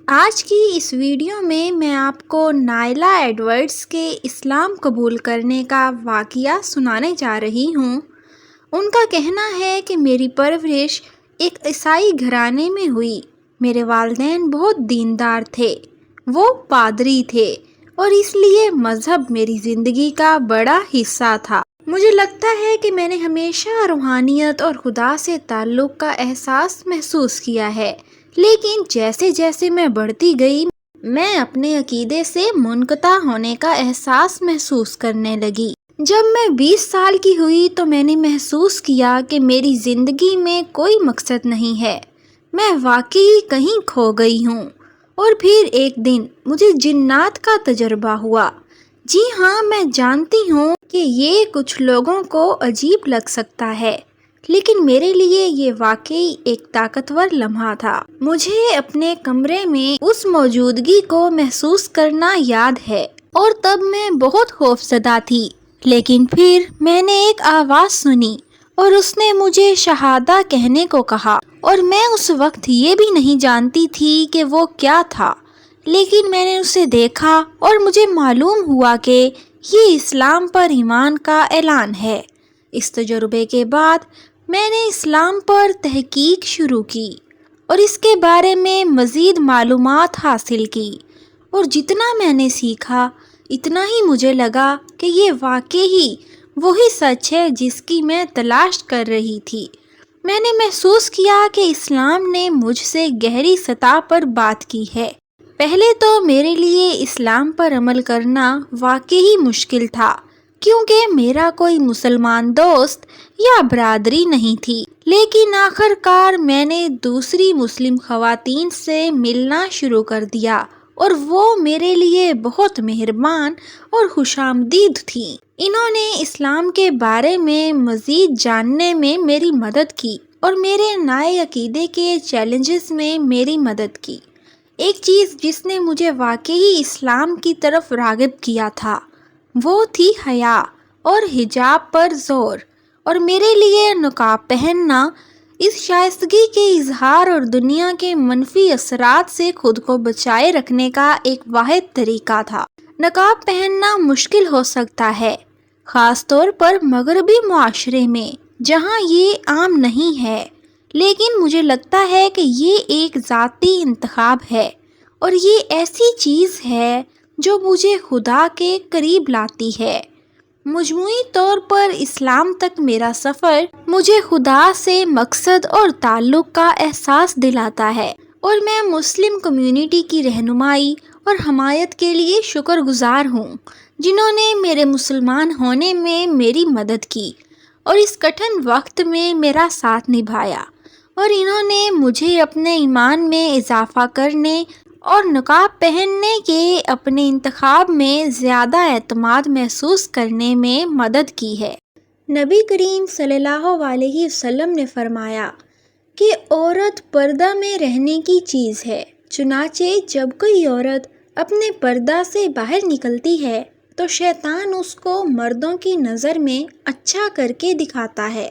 آج کی اس ویڈیو میں آپ کو نائلہ ایڈورڈز کے اسلام قبول کرنے کا واقعہ سنانے جا رہی ہوں۔ ان کا کہنا ہے کہ میری پرورش ایک عیسائی گھرانے میں ہوئی۔ میرے والدین بہت دیندار تھے، وہ پادری تھے اور اس لیے مذہب میری زندگی کا بڑا حصہ تھا۔ مجھے لگتا ہے کہ میں نے ہمیشہ روحانیت اور خدا سے تعلق کا احساس محسوس کیا ہے، لیکن جیسے جیسے میں بڑھتی گئی میں اپنے عقیدے سے منقطع ہونے کا احساس محسوس کرنے لگی۔ جب میں 20 سال کی ہوئی تو میں نے محسوس کیا کہ میری زندگی میں کوئی مقصد نہیں ہے، میں واقعی کہیں کھو گئی ہوں۔ اور پھر ایک دن مجھے جنات کا تجربہ ہوا۔ جی ہاں، میں جانتی ہوں کہ یہ کچھ لوگوں کو عجیب لگ سکتا ہے، لیکن میرے لیے یہ واقعی ایک طاقتور لمحہ تھا۔ مجھے اپنے کمرے میں اس موجودگی کو محسوس کرنا یاد ہے اور تب میں بہت خوفزدہ تھی، لیکن پھر میں نے ایک آواز سنی اور اس نے مجھے شہادہ کہنے کو کہا، اور میں اس وقت یہ بھی نہیں جانتی تھی کہ وہ کیا تھا، لیکن میں نے اسے دیکھا اور مجھے معلوم ہوا کہ یہ اسلام پر ایمان کا اعلان ہے۔ اس تجربے کے بعد میں نے اسلام پر تحقیق شروع کی اور اس کے بارے میں مزید معلومات حاصل کی، اور جتنا میں نے سیکھا اتنا ہی مجھے لگا کہ یہ واقعی وہی سچ ہے جس کی میں تلاش کر رہی تھی۔ میں نے محسوس کیا کہ اسلام نے مجھ سے گہری سطح پر بات کی ہے۔ پہلے تو میرے لیے اسلام پر عمل کرنا واقعی مشکل تھا، کیونکہ میرا کوئی مسلمان دوست یا برادری نہیں تھی، لیکن آخر کار میں نے دوسری مسلم خواتین سے ملنا شروع کر دیا اور وہ میرے لیے بہت مہربان اور خوش آمدید تھیں۔ انہوں نے اسلام کے بارے میں مزید جاننے میں میری مدد کی اور میرے نئے عقیدے کے چیلنجز میں میری مدد کی۔ ایک چیز جس نے مجھے واقعی اسلام کی طرف راغب کیا تھا وہ تھی حیا اور حجاب پر زور، اور میرے لیے نقاب پہننا اس شائستگی کے اظہار اور دنیا کے منفی اثرات سے خود کو بچائے رکھنے کا ایک واحد طریقہ تھا۔ نقاب پہننا مشکل ہو سکتا ہے، خاص طور پر مغربی معاشرے میں جہاں یہ عام نہیں ہے، لیکن مجھے لگتا ہے کہ یہ ایک ذاتی انتخاب ہے اور یہ ایسی چیز ہے جو مجھے خدا کے قریب لاتی ہے۔ مجموعی طور پر اسلام تک میرا سفر مجھے خدا سے مقصد اور تعلق کا احساس دلاتا ہے، اور میں مسلم کمیونٹی کی رہنمائی اور حمایت کے لیے شکر گزار ہوں، جنہوں نے میرے مسلمان ہونے میں میری مدد کی اور اس کٹھن وقت میں میرا ساتھ نبھایا، اور انہوں نے مجھے اپنے ایمان میں اضافہ کرنے اور نقاب پہننے کے اپنے انتخاب میں زیادہ اعتماد محسوس کرنے میں مدد کی ہے۔ نبی کریم صلی اللہ علیہ وسلم نے فرمایا کہ عورت پردہ میں رہنے کی چیز ہے، چنانچہ جب کوئی عورت اپنے پردہ سے باہر نکلتی ہے تو شیطان اس کو مردوں کی نظر میں اچھا کر کے دکھاتا ہے۔